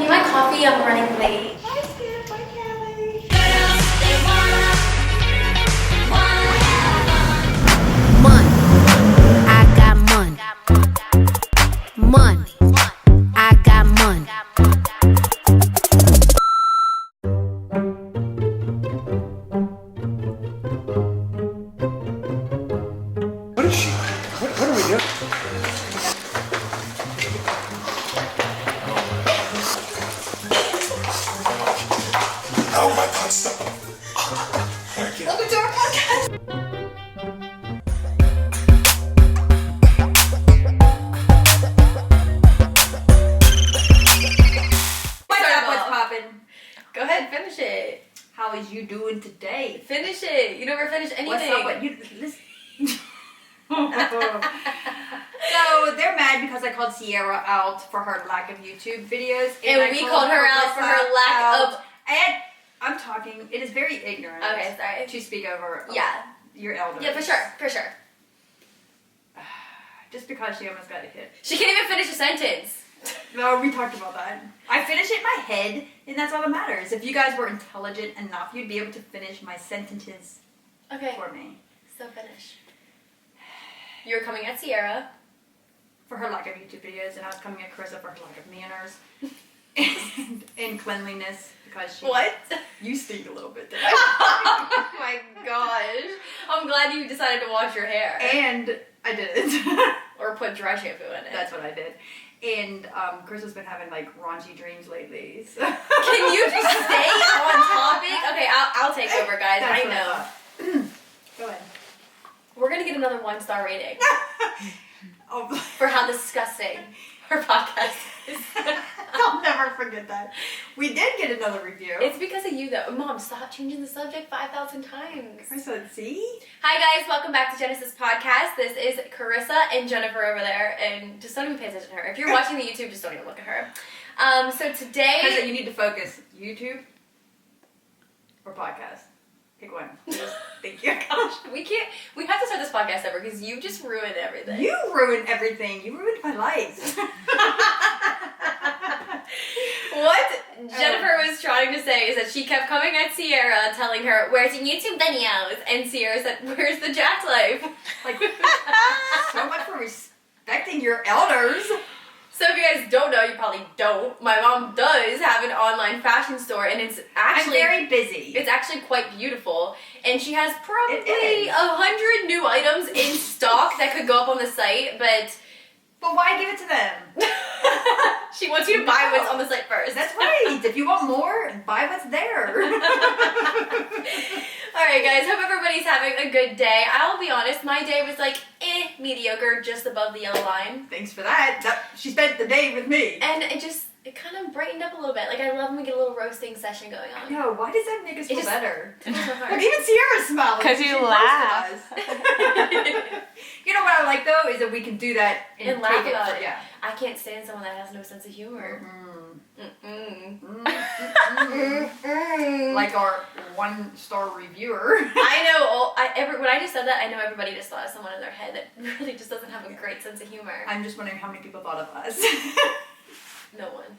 need my coffee. I'm running late. Hi, Skip. Hi, Kelly. Money, I got money. Money, I got money. What is she? What are we doing? Oh my God, stop. Welcome to our podcast. What's up? What's poppin'? Go ahead, finish it. How is you doing today? Finish it. You never finish anything. What's up? What you listen? So they're mad because I called Sierra out for her lack of YouTube videos, And I we called her out for her lack of. And I'm talking. It is very ignorant. Okay, sorry. To speak over. Yeah. Your elders. Yeah, for sure, for sure. Just because she almost got a hit. She can't even finish a sentence. No, we talked about that. I finished it in my head, and that's all that matters. If you guys were intelligent enough, you'd be able to finish my sentences Okay, for me. so finish. You're coming at Sierra. For her lack of YouTube videos, and I was coming at Carissa for her lack of manners and cleanliness because she. What? You stink a little bit today. Oh my gosh. I'm glad you decided to wash your hair. And I didn't. Or put dry shampoo in it. That's what I did. And Carissa's been having like raunchy dreams lately. So. Can you just stay on topic? Okay, I'll take over, guys. That's I what know. thought. Go ahead. We're gonna get another 1-star rating Oh. for how disgusting her podcast is. I'll never forget that. We did get another review. It's because of you, though. Mom, stop changing the subject 5,000 times. Carissa, see? Hi, guys. Welcome back to Genesis Podcast. This is Carissa and Jennifer over there, and just don't even pay attention to her. If you're watching the YouTube, just don't even look at her. So today... Carissa, you need to focus. YouTube or podcast? Pick one. Thank you. Gosh, we have to start this podcast over because you just ruined everything. You ruined everything. You ruined my life. What Jennifer was trying to say is that she kept coming at Sierra telling her, where's your YouTube videos? And Sierra said, where's the Jack life? Like, so much for respecting your elders. So if you guys don't know, you probably don't, my mom does have an online fashion store, and it's actually... I'm very busy. It's actually quite beautiful, and she has It probably is. 100 new items in stock that could go up on the site, but But why give it to them? she wants you to buy No. what's on the site first. That's right. If you want more, buy what's there. Alright guys, hope everybody's having a good day. I'll be honest, my day was like, mediocre, just above the yellow line. Thanks for that. She spent the day with me. And it kind of brightened up a little bit. Like, I love when we get a little roasting session going on. No, why does that make us feel just- better? Tickles my heart. Look, even Sierra's smiling. 'Cause She you roasted laugh. us. You know what I like though is that we can do that And laugh take about it. Yeah. I can't stand someone that has no sense of humor. Like our 1-star reviewer. I know. When I just said that, I know everybody just thought of someone in their head that really just doesn't have a great sense of humor. I'm just wondering how many people thought of us. No one.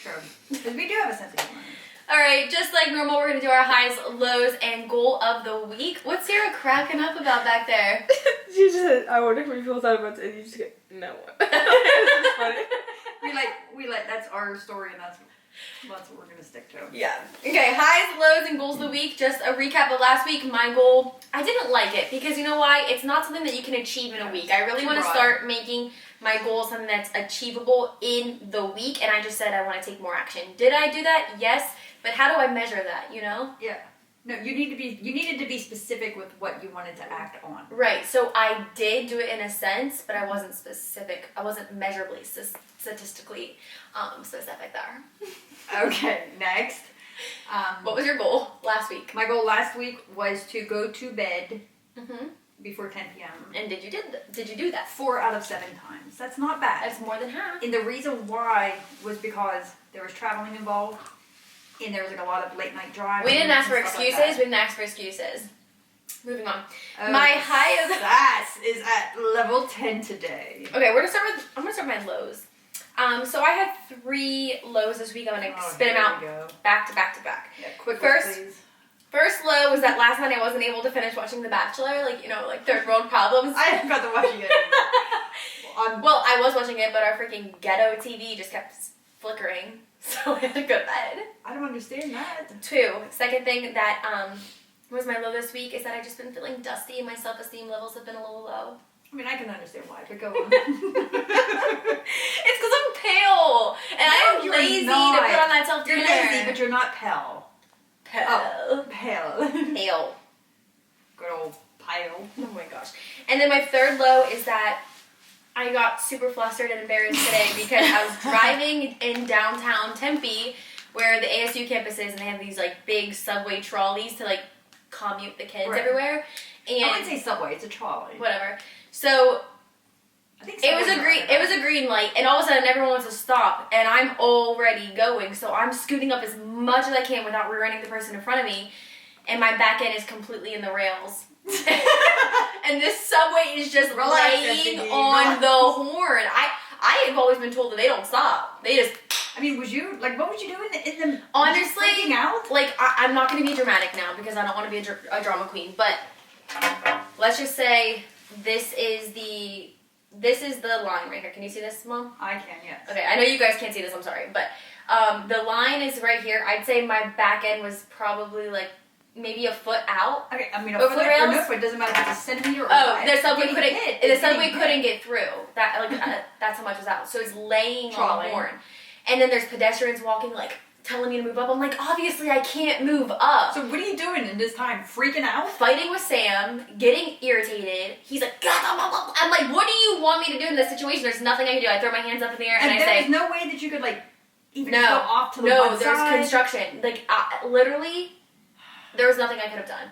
True. Because we do have a sense of humor. Alright, just like normal, we're going to do our highs, lows, and goal of the week. What's Sarah cracking up about back there? She just said, I wonder how many people thought about it, and you just go, no one. It's funny. We like that's our story and that's what we're gonna stick to. Yeah. Okay, highs, lows, and goals of the week. Just a recap of last week. My goal, I didn't like it because you know why? It's not something that you can achieve in a week. I really Too want to broad. start making my goal something that's achievable in the week, and I just said I want to take more action. Did I do that? Yes. But how do I measure that, you know? Yeah. No, you needed to be specific with what you wanted to act on. Right, so I did do it in a sense, but I wasn't specific. I wasn't measurably, statistically specific there. Okay, next. What was your goal last week? My goal last week was to go to bed Mm-hmm. before 10 p.m. And did you do that? 4 out of 7 times. That's not bad. That's more than half. And the reason why was because there was traveling involved, and there was like a lot of late night driving. We didn't ask for and stuff like excuses. that. We didn't ask for excuses. Moving on. Oh, My high of sass is at level 10 today. Okay, I'm gonna start with my lows. So I had 3 lows this week. I'm gonna spit them out back to back to back. Yeah, quick, First- please. First low was that last night I wasn't able to finish watching The Bachelor, like third world problems. I haven't got to watching it. Well, I was watching it, but our freaking ghetto TV just kept flickering, so I had to go to bed. I don't understand that. 2, second thing that was my low this week is that I've just been feeling dusty and my self-esteem levels have been a little low. I mean, I can understand why, but go on. It's because I'm pale and I'm you're lazy not. to put on that self-care. You're lazy, but you're not pale. Pale. Oh, pale. Pale. Good old pale. Oh my gosh. And then my third low is that I got super flustered and embarrassed today because I was driving in downtown Tempe where the ASU campus is and they have these like big subway trolleys to like commute the kids Right. everywhere. And I wouldn't say subway, it's a trolley. whatever. So I think it was a green light and all of a sudden everyone wants to stop and I'm already going, so I'm scooting up as much as I can without rear-ending the person in front of me, and my back end is completely in the rails. And this subway is just laying on the horn. I have always been told that they don't stop. They just I mean, what would you do in the honestly freaking out? like I'm not going to be dramatic now because I don't want to be a drama queen, but let's just say this is the line right here. Can you see this, Mom? I can, yes. Okay, I know you guys can't see this, I'm sorry, but the line is right here. I'd say my back end was probably like maybe a foot out. Okay, I mean, Over the rails? no foot, doesn't matter if it's a centimeter or Oh, five. the subway Getting couldn't get through. That's how much was out. So it's laying on the Trolley. horn. And then there's pedestrians walking, like telling me to move up. I'm like, obviously I can't move up. So what are you doing in this time? Freaking out? Fighting with Sam, getting irritated. He's like, I'm like, what do you want me to do in this situation? There's nothing I can do. I throw my hands up in the air and I say, there's no way that you could even go no, off to the no, one there's side. construction. Literally, there was nothing I could have done.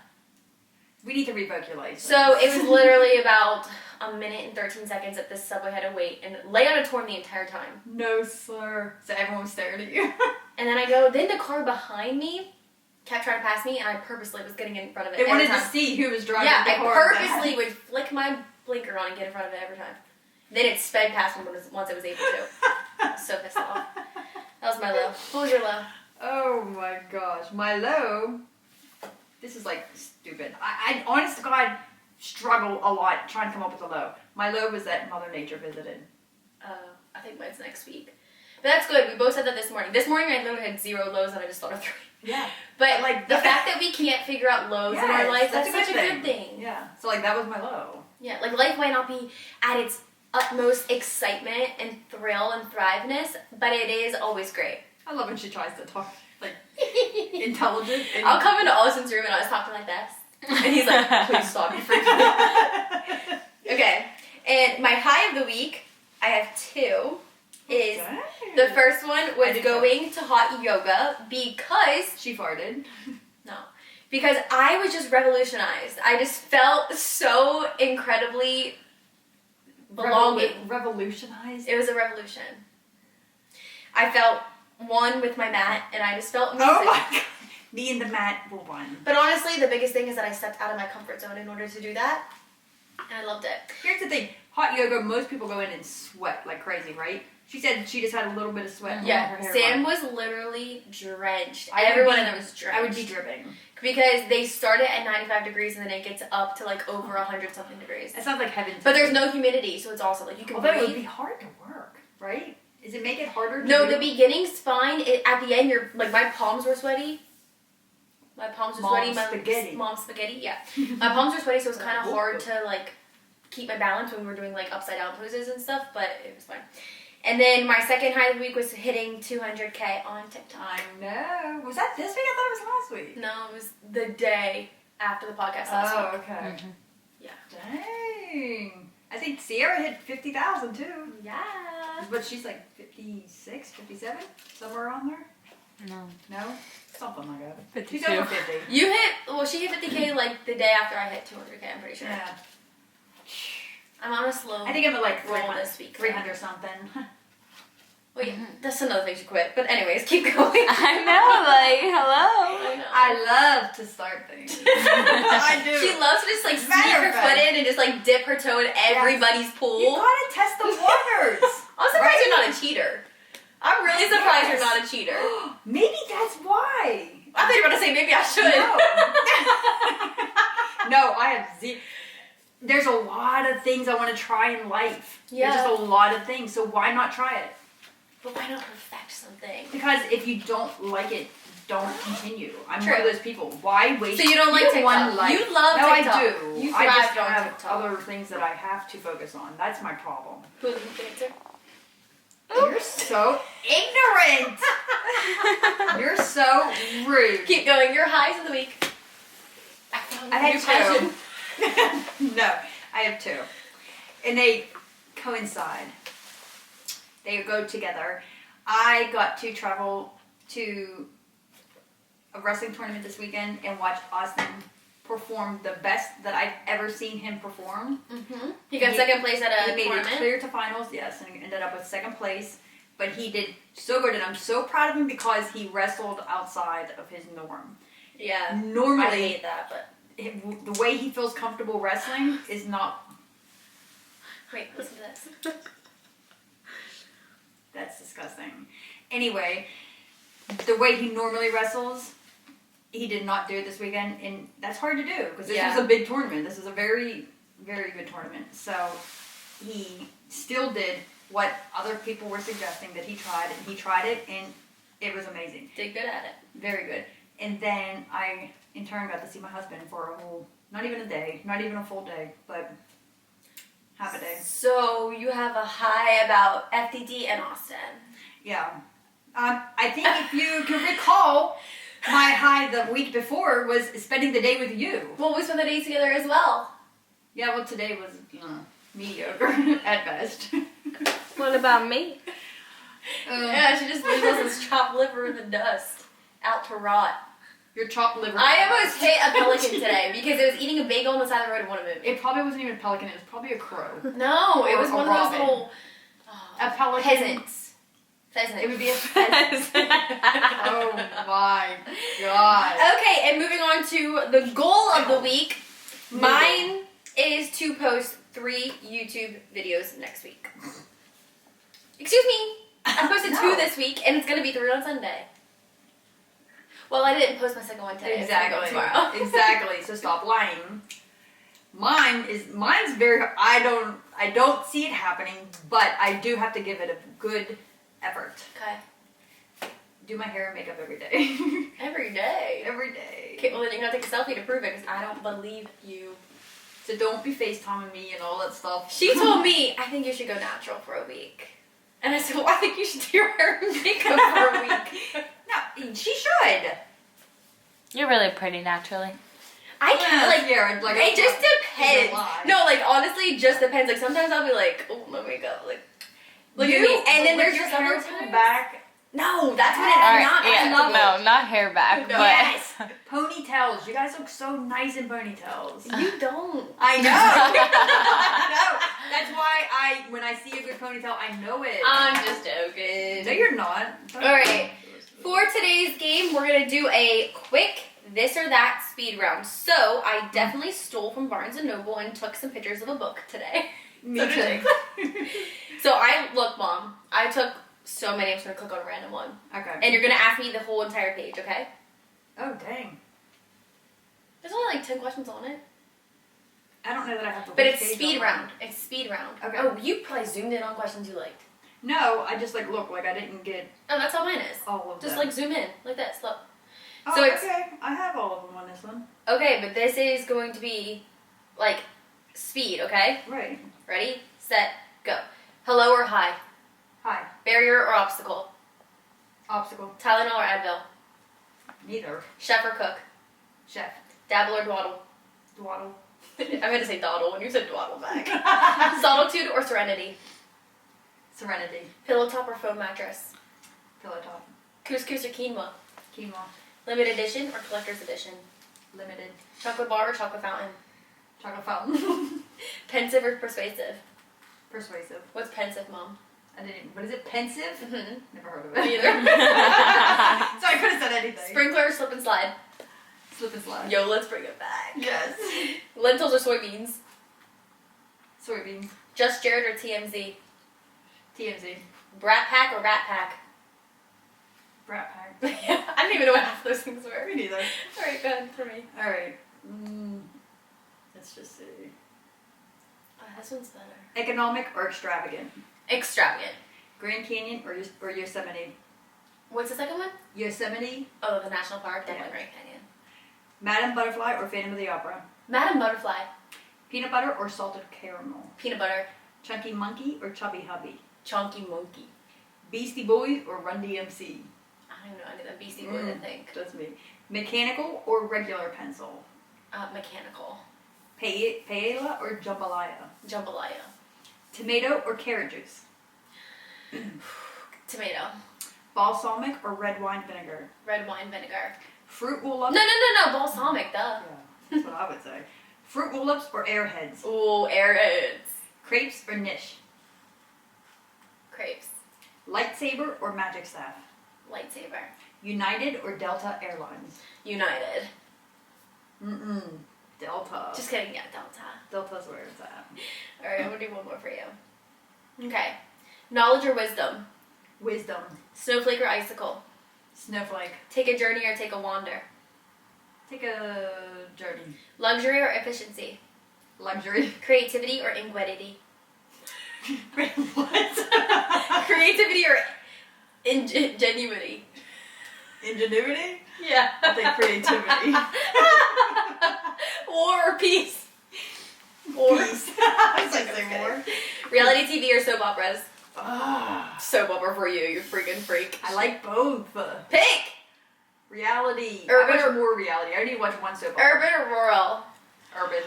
We need to revoke your license. So it was literally about a minute and 13 seconds that this subway had to wait and lay on a torn the entire time. No, sir. So everyone was staring at you. And then then the car behind me kept trying to pass me and I purposely was getting in front of it They every wanted time. to see who was driving Yeah, the I car. purposely would flick my blinker on and get in front of it every time. Then it sped past me once it was able to. I was so pissed off. That was my low. What was your low? Oh my gosh. My low, this is stupid. I honest to God, struggle a lot trying to come up with a low. My low was that Mother Nature visited. I think mine's next week. But that's good. We both said that this morning. This morning I literally had 0 lows and I just thought of 3. Yeah. But the fact that we can't figure out lows in our life, that's such a good thing. Yeah. So that was my low. Yeah, life might not be at its utmost excitement and thrill and thriveness, but it is always great. I love when she tries to talk intelligent. I'll come into Allison's room and I was talking like this. And he's like, please stop, you're freaking out. Okay, and my high of the week, I have 2. Is the first one was going to hot yoga because she farted. Because I was just revolutionized. I just felt so incredibly belonging. Revolutionized? It was a revolution. I felt one with my mat, and I just felt amazing. Oh my God. Me and the mat were one. But honestly, the biggest thing is that I stepped out of my comfort zone in order to do that, and I loved it. Here's the thing. Hot yoga, most people go in and sweat like crazy, right? She said she just had a little bit of sweat. Yeah, Sam was literally drenched. Everyone in there was drenched. I would be dripping. Because they start it at 95 degrees and then it gets up to over 100 something degrees. It sounds like heaven. But there's no humidity, so it's awesome. You can Although breathe. it would be hard to work, right? Does it make it harder to No, do? the beginning's fine. At the end, my palms were sweaty. My palms were sweaty. Mom's spaghetti, yeah. My palms were sweaty, so it was kind of hard to keep my balance when we were doing upside down poses and stuff, but it was fine. And then my second high of the week was hitting 200K on TikTok. I know. Was that this week? I thought it was last week. No, it was the day after the podcast last week. Oh, okay. Mm-hmm. Yeah. Dang. I think Sierra hit 50,000 too. Yeah. But she's 56, 57, somewhere around there. No? Something like that. 52. She's over 50. She hit 50K the day after I hit 200K, I'm pretty sure. Yeah. I'm on a slow I think I'm at roll 300 this week. 300 something. Well, yeah, that's another thing to quit. But anyways, keep going. I know, hello. I know. I love to start things. I do. She loves to just sneak Matter her of foot fact. in and just dip her toe in everybody's pool. You gotta test the waters. I'm surprised you're not a cheater. you're not a cheater. Maybe that's why. I thought you were going to say maybe I should. No, I have There's a lot of things I want to try in life. Yeah. There's just a lot of things, so why not try it? But why not perfect something? Because if you don't like it, don't continue. I'm True. one of those people. Why waste? So you don't like TikTok? One life? You love no, TikTok. I do. You I just thrived on have TikTok. other things that I have to focus on. That's my problem. Who the answer? You're so ignorant. You're so rude. Keep going. Your highs of the week. I found I a new passion. had two. No, I have two. And they coincide. They go together. I got to travel to a wrestling tournament this weekend and watch Austin perform the best that I've ever seen him perform. Mm-hmm. He got second place at a He made tournament. it clear to finals, yes, and ended up with second place. But he did so good, and I'm so proud of him because he wrestled outside of his norm. Yeah. I Normally, hate that, but the way he feels comfortable wrestling is not. wait, listen to this. That's disgusting. Anyway, the way he normally wrestles, he did not do it this weekend, and that's hard to do because this was a big tournament. This is a very, very good tournament. So he still did what other people were suggesting that he tried, and he tried it, and it was amazing. Did good at it. Very good. And then I, in turn, got to see my husband for a whole, not even a day, not even a full day, but half a day. So you have a high about FDD and Austin. Yeah. I think if you can recall, my high the week before was spending the day with you. Well, we spent the day together as well. Yeah, well, today was mediocre at best. What about me? Yeah, she just leaves us this chopped liver in the dust, out to rot. Your chopped liver. I almost hit a pelican today because it was eating a bagel on the side of the road and wanted to move. It probably wasn't even a pelican. It was probably a crow. No, it was Or a one of those robin. little A pelican. peasants. Pheasant. It would be a pheasant. Oh my god. Okay, and moving on to the goal of the week. Mine is to post 3 YouTube videos next week. Excuse me. I posted 2 this week, and it's going to be 3 on Sunday. Well, I didn't post my second one today. Exactly. It's gonna go tomorrow. Exactly. So stop lying. Mine's very. I don't see it happening, but I do have to give it a good effort. Okay. Do my hair and makeup every day. Every day. Every day. Okay, well then you're gonna take a selfie to prove it because I don't believe you. So don't be FaceTiming me and all that stuff. She told me, I think you should go natural for a week. And I said, well, I think you should do your hair and makeup for a week. No, she should. You're really pretty naturally. I can't, like, yeah, like it just depends. lie. No, like, honestly, it just depends. Like, sometimes I'll be like, oh, my makeup, like, look at You- me. And then with there's your just hair other pulled times. back. No, that's when it's Alright, not. yeah, I love no, not hair back, No. but Yes. Ponytails. You guys look so nice in ponytails. You don't. I know. No, that's why when I see a good ponytail, I know it. I'm just joking. No, you're not. All right. For today's game, we're going to do a quick this or that speed round. So, I definitely stole from Barnes & Noble and took some pictures of a book today. Me So too. did So, look, Mom, I took so many. I'm just going to click on a random one. Okay. And you're going to ask me the whole entire page, okay? Oh, dang. There's only like 10 questions on it. I don't know that I have to. But look it's page speed on round. It's speed round. Okay. Oh, you probably zoomed in on questions you liked. No, I just look like I didn't get Oh, that's how mine is. all of Just them. like zoom in, like this. Look. Oh, so it's- okay. I have all of them on this one. Okay, but this is going to be like speed, okay? Right. Ready, set, go. Hello or hi? Hi. Barrier or obstacle? Obstacle. Tylenol or Advil? Neither. Chef or cook? Chef. Dabble or dwaddle? Dwaddle. I meant to say dawdle when you said dwaddle back. Solitude or serenity? Serenity. Pillow top or foam mattress? Pillow top. Couscous or quinoa? Quinoa. Limited edition or collector's edition? Limited. Chocolate bar or chocolate fountain? Chocolate fountain. Pensive or persuasive? Persuasive. What's pensive, Mom? I didn't. What is it? Pensive? Mm-hmm. Never heard of Me it. either. So I could have said anything. Sprinkler or slip and slide? Slip and slide. Yo, let's bring it back. Yes. Lentils or soybeans? Soybeans. Just Jared or TMZ? TMZ. Brat Pack or Rat Pack? Brat pack. I didn't even know what half those things were. Me neither. Alright, good for me. Alright. Let's just see. This one's better. Economic or extravagant? Extravagant. Grand Canyon or Yosemite? What's the second one? Yosemite. Oh, the national park. Definitely Yeah. Grand Canyon. Madame Butterfly or Phantom of the Opera? Madam Butterfly. Peanut butter or salted caramel? Peanut butter. Chunky Monkey or Chubby Hubby? Chunky Monkey. Beastie Boys or Run DMC? I don't know any of them Beastie Boys, I think. That's me. Mechanical or regular pencil? Mechanical. Paella or jambalaya? Jambalaya. Tomato or carrot juice? Tomato. Balsamic or red wine vinegar? Red wine vinegar. Fruit roll-ups? No. Balsamic, duh. Yeah, that's what I would say. Fruit roll-ups or airheads? Ooh, airheads. Crepes or niche? Crepes. Lightsaber or magic staff? Lightsaber. United or Delta Airlines? United. Delta. Just kidding, yeah, Delta. Delta's where it's at. Alright, I'm gonna do one more for you. Okay. Knowledge or wisdom? Wisdom. Snowflake or icicle? Snowflake. Take a journey or take a wander? Take a journey. Luxury or efficiency? Luxury. Creativity or ingenuity? Wait, what? Creativity or ingenuity? Ingenuity? Yeah. I'll take creativity. War or peace? War. Peace. I was like, say more. Reality TV or soap operas? Soap Soap opera for you, you freaking freak. I like both. Pick! Reality. Urban I watch or- more reality. I only watch one soap opera. Urban or rural? Urban.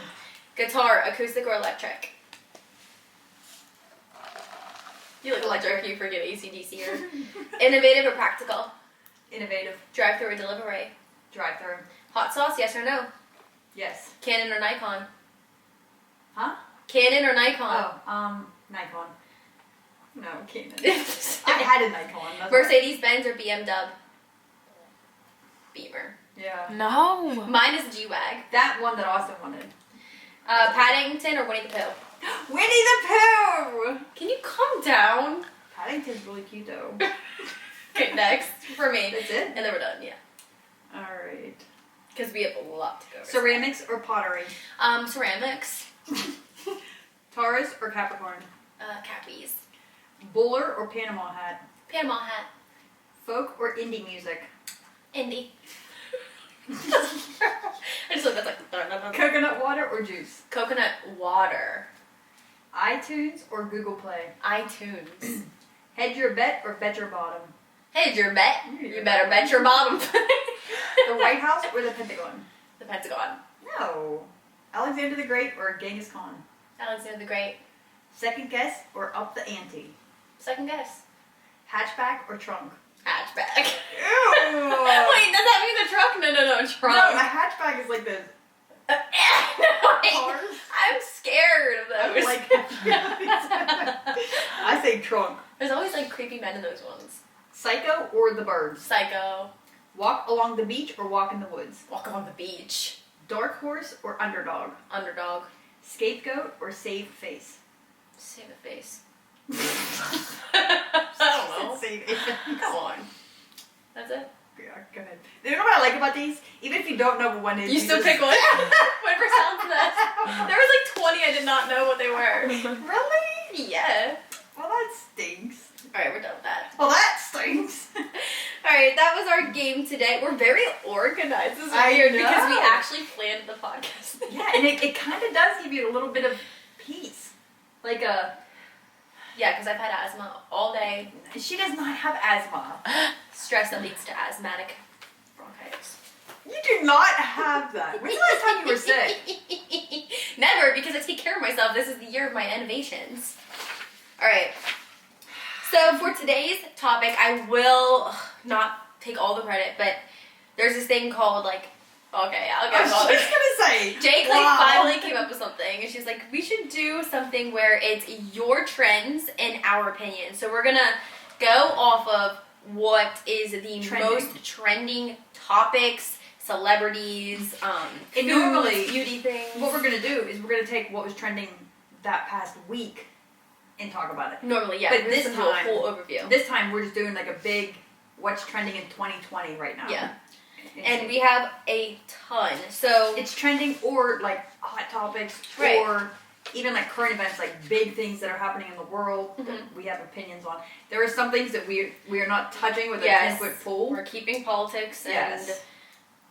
Guitar, acoustic or electric? You look electric, you freaking ACDCer. Innovative or practical? Innovative. Drive-through or delivery? Drive-through. Hot sauce, yes or no? Yes. Canon or Nikon? Huh? Canon or Nikon? Oh, Nikon. No, Canon. I had a Nikon. That's Mercedes-Benz or BMW? Beamer. Yeah. No. Mine is G-Wag. That one that Austin wanted. Paddington or Winnie the Pooh? Winnie the Pooh! Can you calm down? Paddington's really cute though. Okay, next for me. That's it? And then we're done, yeah. Alright. Because we have a lot to go over. Ceramics or pottery? Ceramics. Taurus or Capricorn? Cappies. Bowler or Panama hat? Panama hat. Folk or indie music? Indie. I just looked at like Coconut water or juice? coconut water. iTunes or Google Play? iTunes. Hedge your bet or bet your bottom? Hey, your bet. Your You better bet your bottom. The White House or the Pentagon? The Pentagon. No. Alexander the Great or Genghis Khan? Alexander the Great. Second guess or up the ante? Second guess. Hatchback or trunk? Hatchback. Ew! Wait, does that mean the truck? No, trunk. No, a hatchback is like the No, cars. I'm scared of I those. like I say trunk. There's always like creepy men in those ones. Psycho or the birds? Psycho. Walk along the beach or walk in the woods? Walk along the beach. Dark horse or underdog? Underdog. Scapegoat or save face? Save the face. I don't know. Save face. Come on. That's it. Yeah, go ahead. You know what I like about these? Even if you don't know what one is, You still just- pick one? Whatever sounds best. There was like 20 I did not know what they were. Really? Yeah. Well, that stinks. Alright, we're done with that. Well, that stinks. Alright, that was our game today. We're very organized. This is I weird because we know. actually planned the podcast. Yeah, and it kind of does give you a little bit of peace. Like Yeah, because I've had asthma all day. she does not have asthma. Stress that leads to asthmatic bronchitis. You do not have that. When's the last time you were sick? Never, because I take care of myself. This is the year of my innovations. Alright. So for today's topic, I will not take all the credit, but there's this thing called like, okay, I'll I get all was this. just gonna say. Jake like wow. finally came up with something, and she's like, we should do something where it's your trends and our opinion. So we're gonna go off of what is the Trending. most trending topics, celebrities, And foods, normally, beauty things. What we're gonna do is we're gonna take what was trending that past week and talk about it. Normally, yeah. But this this is a time- full overview. This time we're just doing like a big what's trending in 2020 right now. Yeah. And we have a ton. So it's trending, or like hot topics, right. or even like current events, like big things that are happening in the world that we have opinions on. There are some things that we are not touching with a 10-foot pole. We're keeping politics and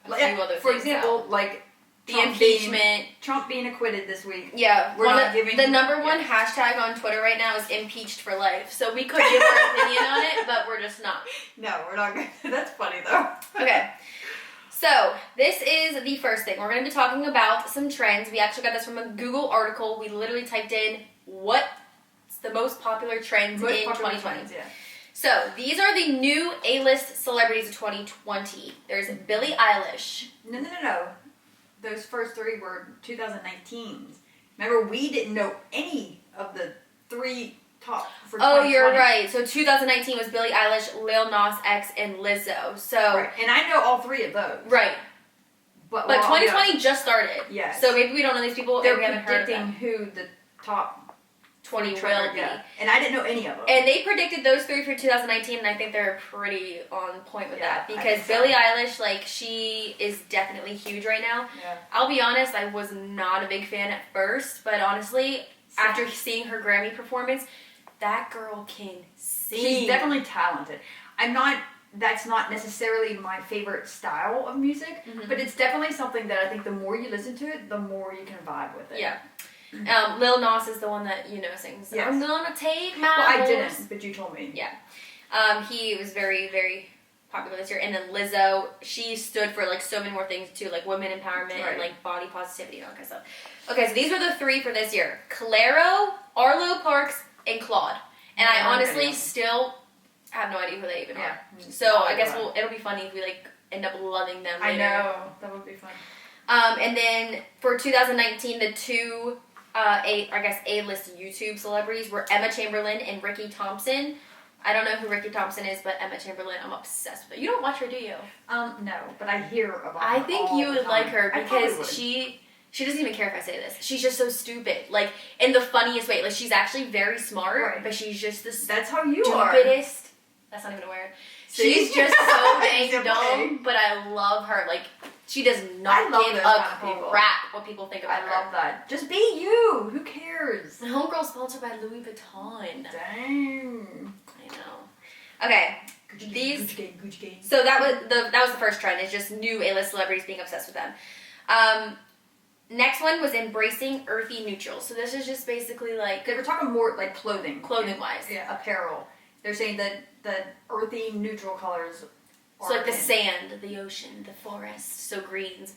a few other things. For example, out. Like the impeachment. Trump being acquitted this week. Yeah, the number one yeah. hashtag on Twitter right now is impeached for life. So we could give our opinion on it, but we're just not. No, we're not going to. That's funny though. Okay. So, this is the first thing. We're going to be talking about some trends. We actually got this from a Google article. We literally typed in what's the most popular trends in 2020. Trends, yeah. So, these are the new A-list celebrities of 2020. There's Billie Eilish. No. Those first three were 2019's. Remember, we didn't know any of the three top for 2020. Oh, you're right. So 2019 was Billie Eilish, Lil Nas X, and Lizzo. So right. And I know all three of those. Right. But 2020 just started. Yes. So maybe we don't know these people. They're and we haven't heard of them. predicting who the top 20 will be. Yeah. And I didn't know any of them. And they predicted those three for 2019, and I think they're pretty on point with that. Because so. Billie Eilish, like, she is definitely huge right now. Yeah. I'll be honest, I was not a big fan at first, but honestly, after seeing her Grammy performance, that girl can sing. She's definitely talented. That's not necessarily my favorite style of music, but it's definitely something that I think the more you listen to it, the more you can vibe with it. Yeah. Lil Nas is the one that, sings, yes. I'm gonna take my I horse. didn't, but you told me. Yeah. He was very, very popular this year. And then Lizzo, she stood for, like, so many more things, too, like women empowerment and, like, body positivity and all that kind of stuff. Okay, so these were the three for this year. Clairo, Arlo Parks, and Claude. And I honestly still have no idea who they even are. So I guess it'll be funny if we, like, end up loving them later. I know. That would be fun. And then for 2019, the two A-list YouTube celebrities were Emma Chamberlain and Ricky Thompson. I don't know who Ricky Thompson is, but Emma Chamberlain, I'm obsessed with her. You don't watch her, do you? No, but I hear about her. I think you would like her because she doesn't even care if I say this. She's just so stupid. Like, in the funniest way. Like, she's actually very smart, but she's just the That's how you are. stupidest. That's not even a word. See? She's just so dang dumb, but I love her. Like, she does not give a crap what people think about her. I love that. Just be you. Who cares? My homegirl's sponsored by Louis Vuitton. Dang. I know. Okay. Gucci gang. So that was the first trend. Is just new A-list celebrities being obsessed with them. Next one was embracing earthy neutrals. So this is just basically like They were talking more like clothing wise. Yeah, apparel. They're saying that the earthy neutral colors. So like the sand, the ocean, the forest, so greens,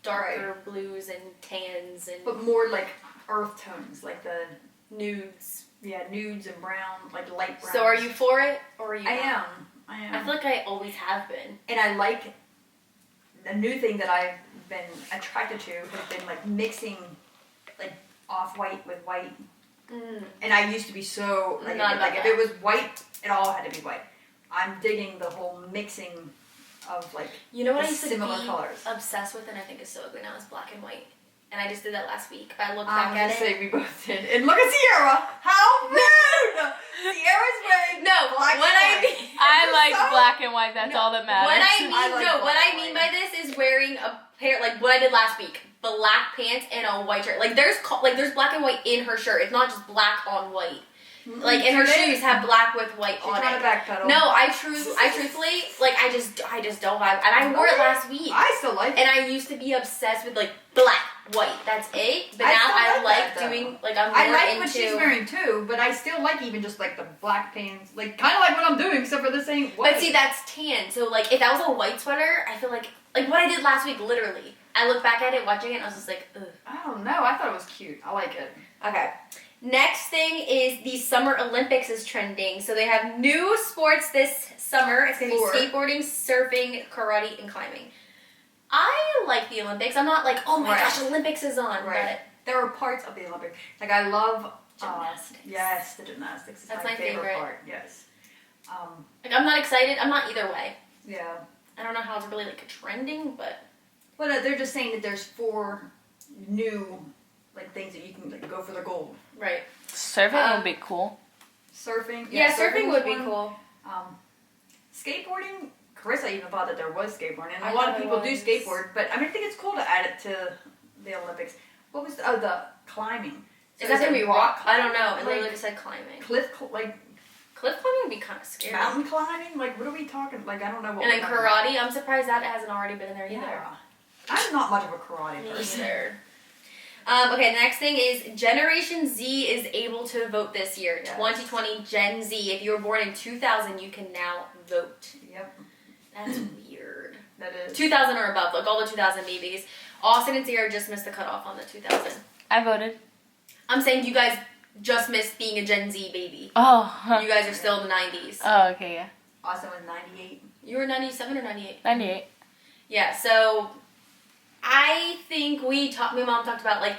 darker blues and tans and but more like earth tones, like the nudes. Yeah, nudes and brown, like light brown. So are you for it or are you? I am. I feel like I always have been. And I like the new thing that I've been attracted to has been like mixing like off-white with white. And I used to be so like, if it was white, it all had to be white. I'm digging the whole mixing of like what I used similar to be colors. Obsessed with, and I think is so ugly now, is black and white. And I just did that last week. I looked back at it. Say we both did. And look at Sierra. How rude! Sierra's wearing black and white. I like black and white. That's all that matters. What I mean by this is wearing a pair, like what I did last week. Black pants and a white shirt. Like there's black and white in her shirt. It's not just black on white. Like, and her shoes have black with white on it. She's trying to backpedal. No, I truthfully, like, I just don't vibe. And I wore it last week. I still like it. And I used to be obsessed with, like, black, white. That's it. But now I like doing, like, I'm more into... I like what she's wearing, too. But I still like even just, like, the black pants. Like, kind of like what I'm doing, except for this ain't white. But see, that's tan. So, like, if that was a white sweater, I feel like what I did last week, literally. I look back at it, watching it, and I was just like, ugh. I don't know. I thought it was cute. I like it. Okay. Next thing is the Summer Olympics is trending. So they have new sports this summer. It's going to be skateboarding, surfing, karate, and climbing. I like the Olympics. I'm not like, oh my gosh, Olympics is on. Right. But there are parts of the Olympics. Like, I love... gymnastics. Yes, the gymnastics is That's my favorite part. Yes. Like, I'm not excited. I'm not either way. Yeah. I don't know how it's really, like, trending, but... Well, they're just saying that there's 4 new... like things that you can like, go for the gold. Right. Surfing would be cool. Surfing. Yeah, surfing would be cool. Skateboarding, Carissa even thought that there was skateboarding. And I a lot thought of there people do was. skateboard, but I mean, I think it's cool to add it to the Olympics. What was the climbing? Is that gonna be rock? I don't know. It Like, literally just said climbing. Cliff Climbing would be kind of scary. mountain climbing? Like, what are we talking? Like, I don't know what And then we're talking about. karate. I'm surprised that hasn't already been in there either. Yeah. I'm not much of a karate Me person. either. Okay, the next thing is Generation Z is able to vote this year. Yes. 2020 Gen Z. If you were born in 2000, you can now vote. Yep, That's weird. that is. 2000 or above, like all the 2000 babies. Austin and Sierra just missed the cutoff on the 2000. I voted. I'm saying you guys just missed being a Gen Z baby. Oh. You guys are still in the 90s. Oh, okay, yeah. Austin was 98. You were 97 or 98? 98. Yeah, so I think me and Mom talked about, like,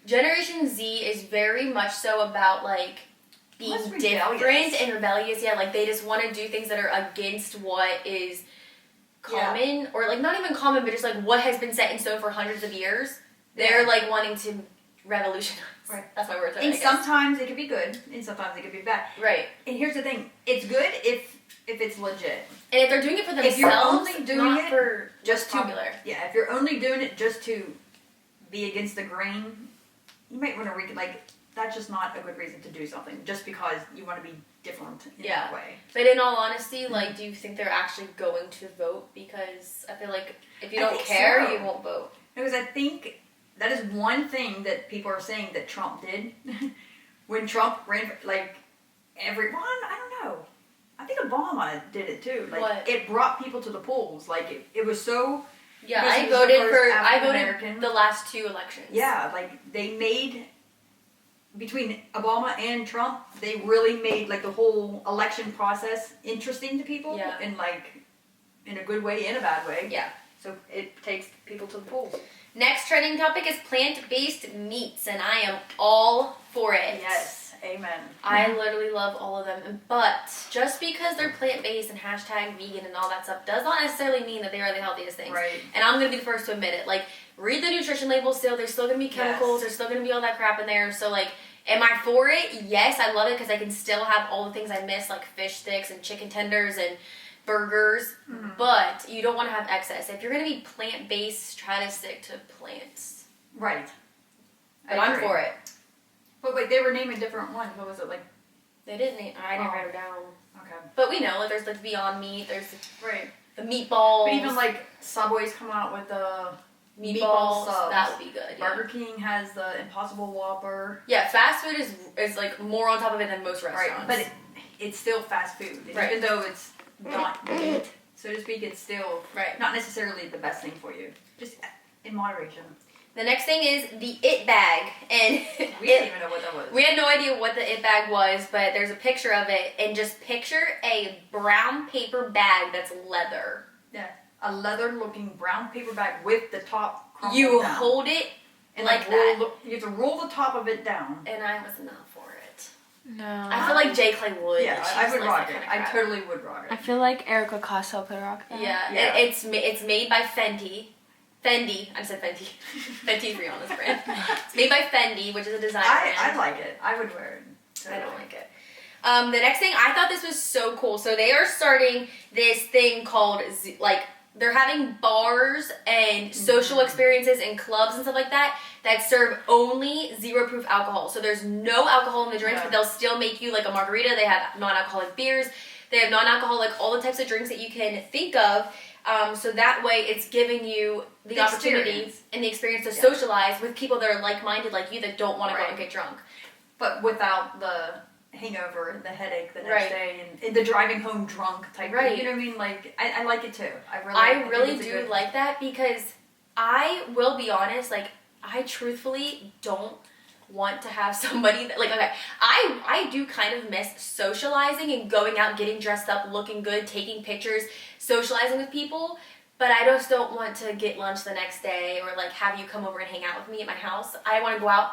Generation Z is very much so about, like, being Plus different rebellious. and rebellious. Yeah, like, they just want to do things that are against what is common, or, like, not even common, but just, like, what has been set in stone for hundreds of years. They're, Yeah. like, wanting to revolutionize. Right. That's my word today, And I guess. sometimes it could be good, and sometimes it could be bad. Right. And here's the thing: it's good if it's legit. And if they're doing it for themselves, If you're only doing not it for just popular. Yeah, if you're only doing it just to be against the grain, you might want to that's just not a good reason to do something. Just because you want to be different in that way. But in all honesty, like, do you think they're actually going to vote? Because I feel like if you I don't think care, so. you won't vote. Because I think that is one thing that people are saying that Trump did. When Trump ran, I don't know. I think Obama did it too. Like, What? it brought people to the polls. Like, it was so, Yeah, This I was the voted first I African-American. voted the last two elections. yeah, like, they made, between Obama and Trump, they really made, like, the whole election process interesting to people. Yeah. And, like, in a good way and a bad way. Yeah. So it takes people to the polls. Next trending topic is plant-based meats, and I am all for it. Yes, amen. I literally love all of them, but just because they're plant-based and hashtag vegan and all that stuff does not necessarily mean that they are the healthiest things. Right. And I'm gonna be the first to admit it. Like, read the nutrition label still. There's still gonna be chemicals. Yes. There's still gonna be all that crap in there. So, like, am I for it? Yes, I love it because I can still have all the things I miss, like fish sticks and chicken tenders and burgers. Mhm. But you don't want to have excess. If you're gonna be plant-based, try to stick to plants. Right. But I'm for it. But wait, they were naming different ones. What was it like? They didn't. I didn't Oh. write it down. Okay. But we know, like, there's like Beyond Meat. There's Right. the meatballs. But even like Subway's coming out with the meatballs. subs. That would be good. Yeah. Burger King has the Impossible Whopper. Yeah, fast food is like more on top of it than most restaurants. Right. But it's still fast food. And Right. even though it's not meat, so to speak, it's still Right. not necessarily the best thing for you. Just in moderation. The next thing is the It Bag, and We didn't even know what that was. we had no idea what the It Bag was, but there's a picture of it, and just picture a brown paper bag that's leather. Yeah. A leather-looking brown paper bag with the top crumpled You down. hold it and like roll that. you have to roll the top of it down. And I was not for it. No. I feel like J. Clay would. Yeah, She I just would likes rock that it. kind of I crap. totally would rock I it. feel like Erica Costello could rock that. Yeah, Yeah. it's made by Fendi. I said Fenty. Fenty's real on this brand. It's made by Fendi, which is a design I brand. like it. I would wear it. I don't like it. The next thing, I thought this was so cool. So they are starting this thing called, they're having bars and social experiences and clubs and stuff like that serve only zero-proof alcohol. So there's no alcohol in the drinks, Yeah. but they'll still make you like a margarita. They have non-alcoholic beers. They have non-alcoholic, all the types of drinks that you can think of. So that way it's giving you the opportunity experience. and the experience to Yeah. socialize with people that are like-minded like you that don't want to go Right. and get drunk. But without the hangover and the headache the next Right. day and the driving home drunk type Right. thing. You know what I mean? Like, I like it too. I I think really it's a do good- like that because I will be honest, like, I truthfully don't want to have somebody that, like, okay, I do kind of miss socializing and going out, getting dressed up, looking good, taking pictures, socializing with people, but I just don't want to get lunch the next day or, like, have you come over and hang out with me at my house. I want to go out,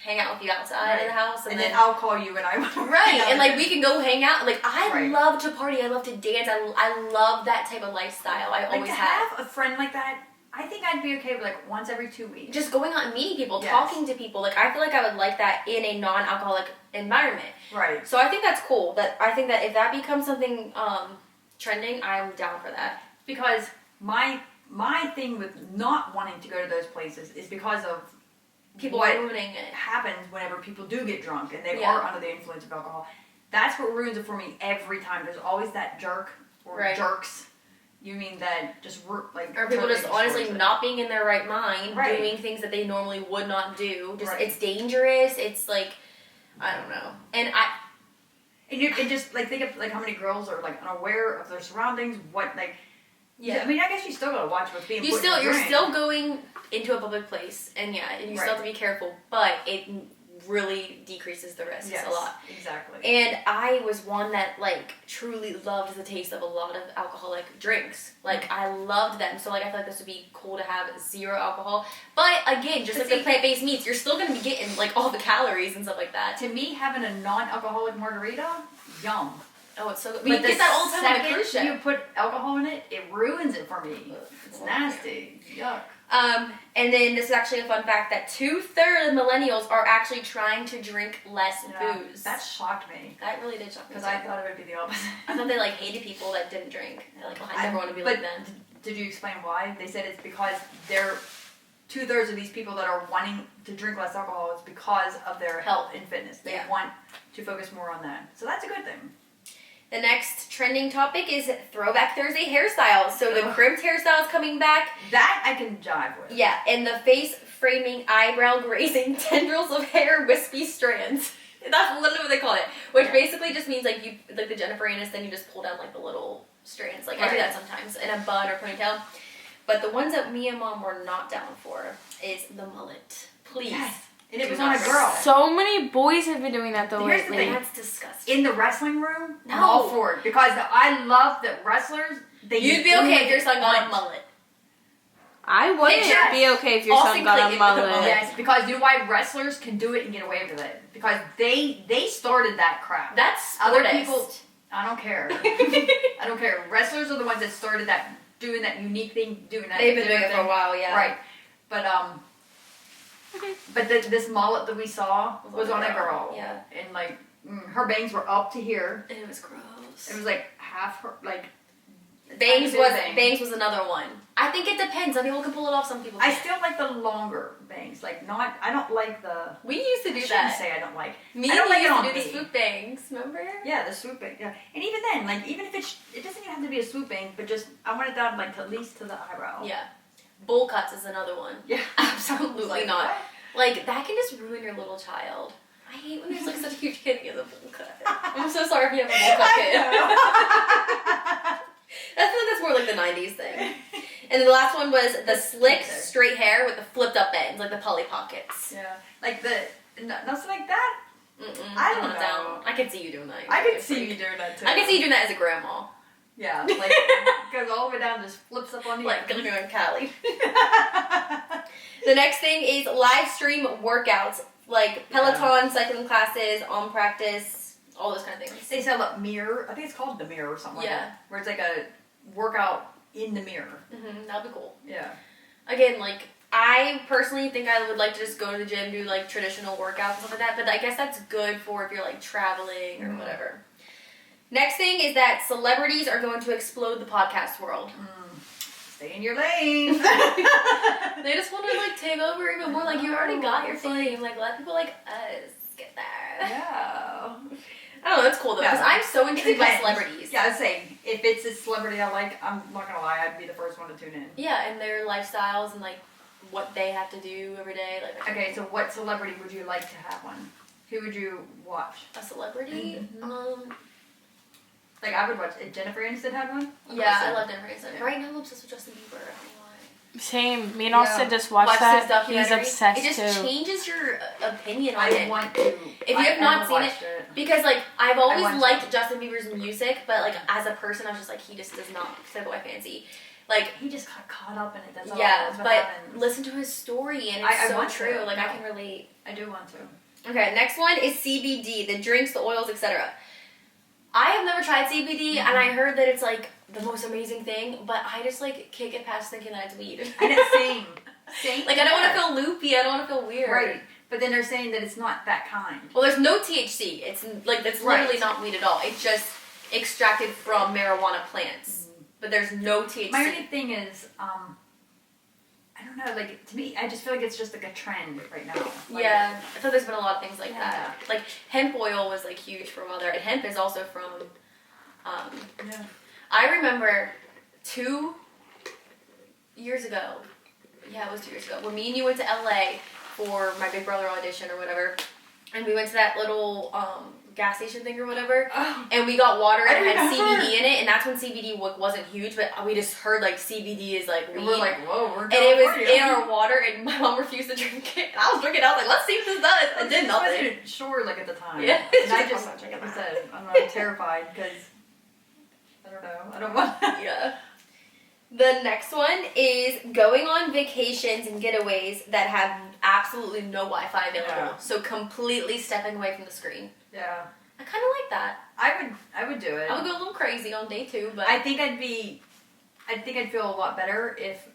hang out with you outside of the house, and then I'll call you and I want to right, and like we can go hang out. Like I Right. love to party. I love to dance. I love that type of lifestyle. I like always to have. have a friend like that. I think I'd be okay with like once every 2 weeks. Just going out and meeting people, Yes. talking to people. Like I feel like I would like that in a non-alcoholic environment. Right. So I think that's cool. That I think that if that becomes something trending, I'm down for that. Because my thing with not wanting to go to those places is because of People what are ruining it. happens whenever people do get drunk and they Yeah. are under the influence of alcohol. That's what ruins it for me every time. There's always that jerk or Right. jerks. You mean that just like Or people totally just honestly destroys it. not being in their right mind, Right. doing things that they normally would not do. Just Right. it's dangerous. It's like, I don't know. And And just like think of like how many girls are like unaware of their surroundings. What like. yeah. I mean, I guess you still gotta watch what's being You're put in your drink. still going into a public place, and you Right. still have to be careful. But it really decreases the risks Yes, a lot. exactly. And I was one that like truly loved the taste of a lot of alcoholic drinks. Like I loved them. So like I thought this would be cool to have 0 alcohol. But again, just But like the see- plant-based meats, you're still gonna be getting like all the calories and stuff like that. To me, having a non-alcoholic margarita, yum. Oh, it's so good. But We get that all the time on a second cruise ship. you put alcohol in it, it ruins it for me. It's Oh, nasty. Yuck. And then this is actually a fun fact that 2/3 of millennials are actually trying to drink less Yeah, booze. that shocked me That really did shock me. because too. I thought it would be the opposite. I thought they like hated people that didn't drink. They're like, oh, I never want to be like them. Did you explain why? They said it's because they're 2/3 of these people that are wanting to drink less alcohol is because of their health and fitness. They Yeah. want to focus more on that. So that's a good thing. The next trending topic is Throwback Thursday hairstyles. So the crimped hairstyle is coming back. That I can jive with. Yeah, and the face framing, eyebrow grazing, tendrils of hair, wispy strands. That's literally what they call it. Which Yeah. basically just means like you like the Jennifer Aniston, you just pull down like the little strands. Like I do Right. that sometimes in a bun or ponytail. But the ones that me and mom were not down for is the mullet. Please. Yes. And it was Do on a not girl. So many boys have been doing that though Here's the lately. thing. That's disgusting. In the wrestling room, I'm No. all for it because I love that wrestlers. You'd be okay if your son got a mullet. I wouldn't Yes. be okay if your Austin son got Clayton a with the mullet. mullet. Yes, because you know why wrestlers can do it and get away with it because they started that crap. That's Other sportist. people, I don't care. I don't care. Wrestlers are the ones that started that, doing that unique thing, doing that. They've been doing different it for a thing. while, yeah. Right, but this mullet that we saw was on a girl. Yeah. And like her bangs were up to here. And it was gross. It was like half her like. Bangs tiny was bit of bangs was another one. I think it depends. Some people can pull it off. Some people I can't. still like the longer bangs. Like not. I don't like the. We used to I do shouldn't that. say I don't like. Me I don't and like you it used on to do the me. swoop bangs. Remember? Yeah, the swoop bang. Yeah, and even then, like even if it doesn't even have to be a swoop bang, but just I want it down like to at least to the eyebrow. Yeah. Bowl cuts is another one. Yeah. Absolutely Like, not. what? Like that can just ruin your little child. I hate when there's like such a huge kid and he has a bowl cut. I'm so sorry if you have a bowl cut kid. That's more like the 90s thing. And then the last one was the slick, straight hair with the flipped up ends, like the Polly Pockets. Yeah, like nothing like that. Mm-mm, I I'm don't not know. down. I could see you doing that. I You're could a see freak. you doing that too. I could see you doing that as a grandma. Yeah, like goes all the way down, just flips up on the Like end. gonna do Cali. The next thing is live stream workouts, like Peloton, cycling classes, on practice, all those kind of things. They sell a mirror. I think it's called the mirror or something like Yeah. that. Where it's like a workout in the mirror. That'd be cool. Yeah. Again, like I personally think I would like to just go to the gym, do like traditional workouts and stuff like that. But I guess that's good for if you're like traveling or whatever. Next thing is that celebrities are going to explode the podcast world. Stay in your lane. They just want to like take over even more. Like you already got your fame. Like let people like us get there. Yeah. I don't know. It's cool though because No. I'm so It intrigued by depends. celebrities. Yeah, I'd say if it's a celebrity I like, I'm not gonna lie, I'd be the first one to tune in. Yeah, and their lifestyles and like what they have to do every day. Like Okay, so what celebrity would you like to have one? Who would you watch? a celebrity. Like I would watch. If Jennifer Aniston had one. Yeah, I love Jennifer Aniston. Yeah. Right now, I'm obsessed with Justin Bieber. I don't know why. Same. Me and Yeah. Austin just watched Watch that. this documentary. He's obsessed It just too. changes your opinion on I it. want to. If you have not seen it, because like I've always want to. liked Justin Bieber's music, but like as a person, I was just like he just does not tickle my fancy. Like he just got caught up in it. That's all. yeah, That's what but happens. listen to his story and I it's so want true. to. Like I No. can relate. I do want to. Okay, next one is CBD, the drinks, the oils, etc. I have never tried CBD, and I heard that it's like the most amazing thing, but I just like can't get past thinking that it's weed. And it's same. Like I don't want to feel loopy. I don't want to feel weird. Right. But then they're saying that it's not that kind. Well, there's no THC. It's like that's literally Right. not weed at all. It's just extracted from marijuana plants. But there's no THC. My only thing is, I don't know, like, to me, I just feel like it's just like a trend right now. Like, yeah, I thought there's been a lot of things like Yeah. that. Like hemp oil was like huge for a while there, and hemp is also from. Yeah. I remember 2 years ago. Yeah, it was 2 years ago when me and you went to LA for my Big Brother audition or whatever, and we went to that little gas station thing or whatever, Oh. and we got water and I it had remember. CBD in it, and that's when CBD wasn't huge, but we just heard like CBD is like weed. And we're like, whoa, we're And it was California. in our water, and my mom refused to drink it. And I was drinking it. I was like, let's see what this does. It did I nothing. wasn't sure, like, at the time. Yeah. And I I'm just, not drinking like I that. said, I'm terrified because, I don't know, I don't want Yeah. The next one is going on vacations and getaways that have absolutely no Wi-Fi available. Yeah. So completely stepping away from the screen. Yeah. I kind of like that. I would do it. I would go a little crazy on day 2, but I think I'd feel a lot better if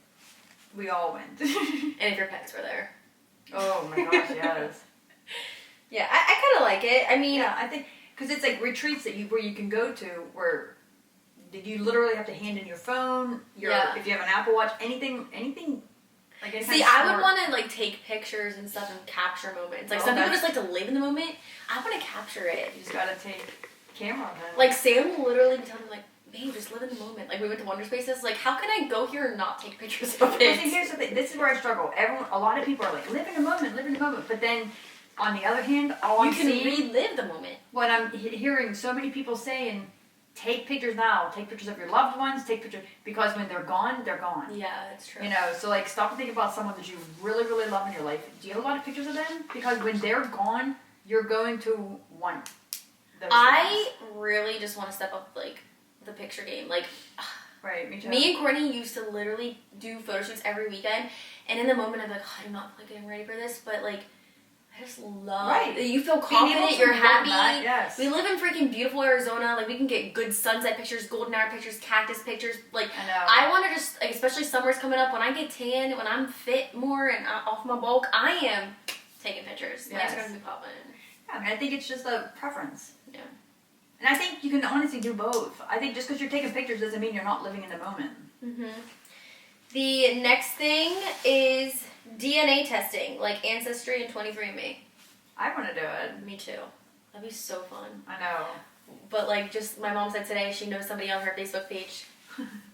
we all went. and if your pets were there. Oh my gosh, yes. Yeah, I kind of like it. I mean, Yeah, I think, because it's like retreats where you can go to where you literally have to hand in your phone, Yeah. if you have an Apple Watch, anything, like any see, kind of I would smart- want to like take pictures and stuff and capture moments. Like Oh, some people that's- just like to live in the moment. I want to capture it. You just gotta take camera then. Like Sam will literally be telling me like, babe, just live in the moment. Like we went to Wonder Spaces. Like how can I go here and not take pictures of Well, see, it? here's the thing. This is where I struggle. A lot of people are like, live in the moment. But then, on the other hand, all You I'm can seeing, relive the moment. when I'm hearing so many people saying, take pictures now, take pictures of your loved ones, take pictures, because when they're gone, they're gone. Yeah, that's true. You know, so like stop and think about someone that you really, really love in your life. Do you have a lot of pictures of them? Because when they're gone, you're going to want those I really just want to step up like the picture game. Like things. Right, me too. me and Courtney used to literally do photo shoots every weekend, and in the moment I'm like, oh, I do not feel like getting ready for this, but like I just love Right. you feel Being able confident, to you're look happy. back, yes. We live in freaking beautiful Arizona. Like we can get good sunset pictures, golden hour pictures, cactus pictures. Like I know. I want to just, like, especially summer's coming up. When I get tan, when I'm fit more and off my bulk, I am taking pictures. Yes. My Instagram's be popping. Yeah, I mean, I think it's just a preference. Yeah. And I think you can honestly do both. I think just because you're taking pictures doesn't mean you're not living in the moment. Mhm. The next thing is DNA testing, like Ancestry and 23andMe. I want to do it. Me too. That'd be so fun. I know. But like, just my mom said today she knows somebody on her Facebook page.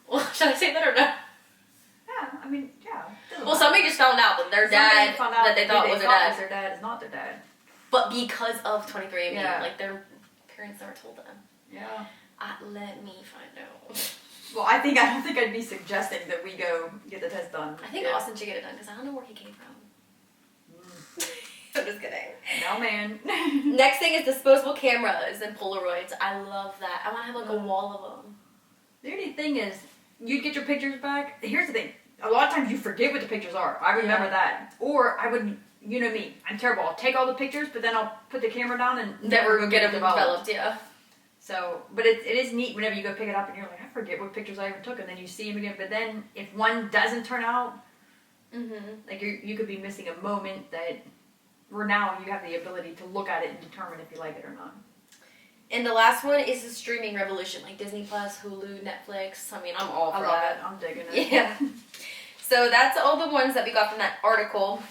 Well, should I say that or no? Yeah, I mean, yeah. doesn't Well, matter. somebody just found out that their Somebody dad found out that they thought who was their thought dad, was their dad is not their dad. but because of 23andMe, Yeah. like their parents never told them. Yeah. Let me find out. Well, I don't think I'd be suggesting that we go get the test done. I think Yeah. Austin should get it done because I don't know where he came from. I'm just kidding. No, man. Next thing is disposable cameras and Polaroids. I love that. I want to have like a wall of them. The only thing is, you get your pictures back. Here's the thing. A lot of times you forget what the pictures are. I remember Yeah. that. Or I would, you know me, I'm terrible. I'll take all the pictures, but then I'll put the camera down and Never get them developed, yeah. So, but it is neat whenever you go pick it up and you're like, I forget what pictures I even took, and then you see them again. But then if one doesn't turn out, Mm-hmm. like you could be missing a moment that, where now you have the ability to look at it and determine if you like it or not. And the last one is the streaming revolution, like Disney Plus, Hulu, Netflix. I mean, I'm all for I love that. it. I'm digging it. Yeah. So that's all the ones that we got from that article.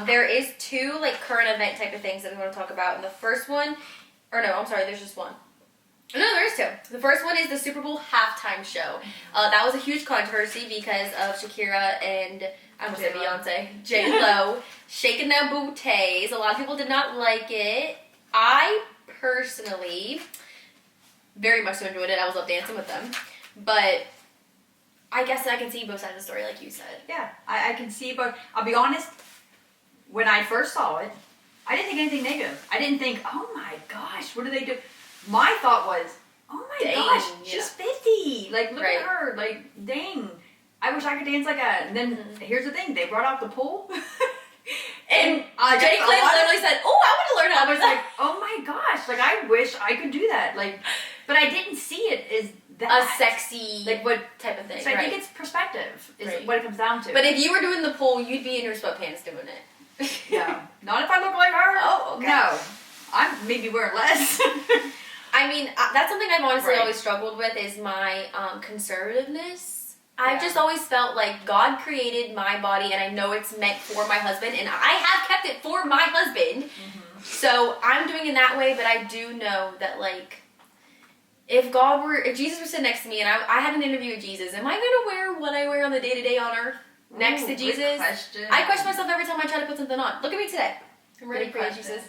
There is 2 like current event type of things that we want to talk about. And the first one, or no, I'm sorry, there's just one. No, there is 2. The first one is the Super Bowl halftime show. That was a huge controversy because of Shakira and I almost said J-Lo. Beyonce, J-Lo, shaking their booties. A lot of people did not like it. I personally very much so enjoyed it. I was up dancing with them. But I guess I can see both sides of the story, like you said. Yeah, I can see, but I'll be honest, when I first saw it, I didn't think anything negative. I didn't think, oh my gosh, what do they do? My thought was, oh my Dang, gosh, yeah. she's 50. Like, look Right. at her. Like, dang. I wish I could dance like that. And then, here's the thing, they brought out the pool. And I Jenny guess a Clay lot of- literally said, oh, I want to learn how I to was do like, that. oh my gosh, like I wish I could do that. Like, but I didn't see it as that. A sexy Like what, type of thing, so I right? think it's perspective is Right. what it comes down to. But if you were doing the poll, you'd be in your sweatpants doing it. yeah, not if I look like her. Oh, okay. No, I'm maybe wearing less. I mean, that's something I've honestly Right. always struggled with is my conservativeness. I've just always felt like God created my body, and I know it's meant for my husband, and I have kept it for my husband. Mm-hmm. So I'm doing it that way, but I do know that, like, if Jesus were sitting next to me, and I had an interview with Jesus, am I going to wear what I wear on the day-to-day on earth next to Good Jesus? question. I question myself every time I try to put something on. Look at me today. I'm ready Good for you, question. Jesus.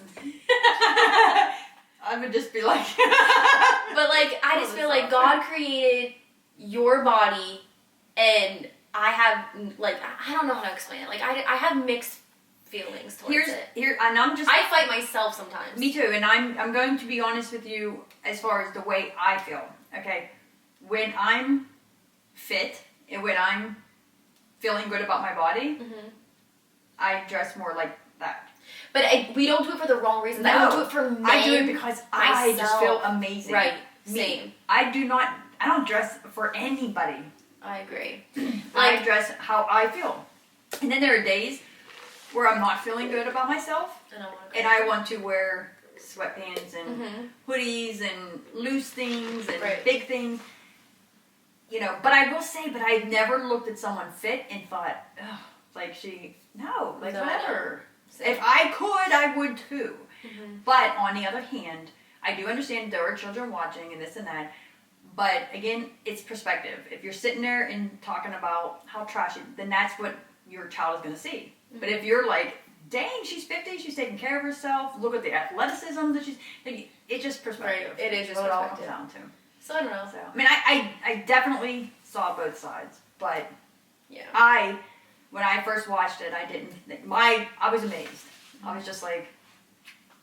I would just be like, But, like, I just feel like God created your body, and I have, like, I don't know how to explain it. Like, I have mixed feelings towards it. and I'm just. I fight myself sometimes. Me too, and I'm going to be honest with you as far as the way I feel. Okay, when I'm fit and when I'm feeling good about my body, Mm-hmm. I dress more like that. But we don't do it for the wrong reasons. I No. don't do it for men. I do it because I just myself. feel amazing. Right. Me. Same. I don't dress for anybody. I agree. I dress how I feel. And then there are days where I'm not feeling good about myself, and I want to wear sweatpants and hoodies and loose things and Right. big things. You know, but I will say, but I've never looked at someone fit and thought, ugh, like No, whatever. Same. If I could, I would too. Mm-hmm. But on the other hand, I do understand there are children watching and this and that. But again, it's perspective. If you're sitting there and talking about how trashy, then that's what your child is going to see. Mm-hmm. But if you're like, dang, she's 50, she's taking care of herself, look at the athleticism that she's, like, it's just perspective. Right, it is just what it all perspective. comes down to. So I don't know. So, I mean, I definitely saw both sides, but Yeah. when I first watched it, I was amazed. I was just like